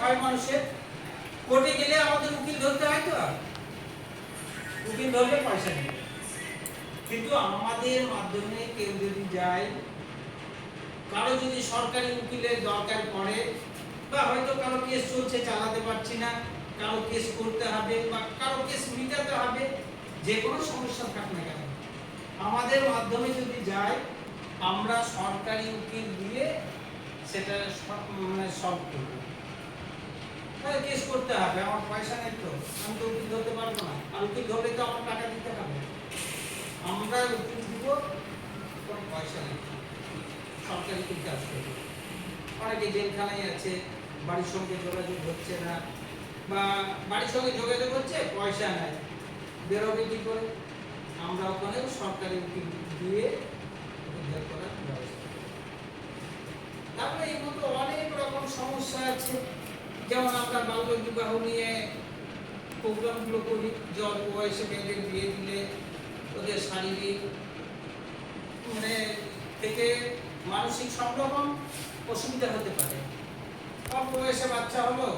হয় মানুষের, কোর্টে গেলে আমাদের উকিল ধরতে হয়, তো উকিল ধরলে পয়সা নেবে। কিন্তু আমাদের মাধ্যমে কেউ যদি যায়, কারো যদি সরকারি উকিলের দরকার পড়ে, বা হয়তো কারো কেস চলছে চালাতে পারছি না, কারো কেস করতে হবে বা কারো কেস মিটাতে হবে, যে কোনো সমস্যা থাক না কেন, আমাদের মাধ্যমে যদি যায়, আমরা সরকারি উকিল দিয়ে সেটা সলভ করব। তাহলে কেস করতে হবে, আমার পয়সা নেই তো, আমি তো উকিল ধরতে পারবো না, আর উকিল ধরলে তো আমার টাকা দিতে হবে, আমরা উকিল দিব, কোনো পয়সা নেই, সরকারি উকিল কাজ করবে। অনেকে জেলখানায় আছে, বাড়ির সঙ্গে যোগাযোগ হচ্ছে না, বা বাড়ির সঙ্গে যোগাযোগ হচ্ছে, পয়সা নাই, বেরোবে কি করে? আমরা ওখানেও সরকারি উকিল দিয়ে উদ্ধার করার ব্যবস্থা করি। তারপরে এই মতো অনেক রকম সমস্যা আছে, যেমন আমরা বাল্য বিবাহ নিয়ে প্রোগ্রামগুলো করি, যে অল্প বয়সে মেয়েদের বিয়ে দিলে ওদের শারীরিক থেকে মানসিক সব রকম অসুবিধা হতে পারে। অল্প বয়সে বাচ্চা হলো,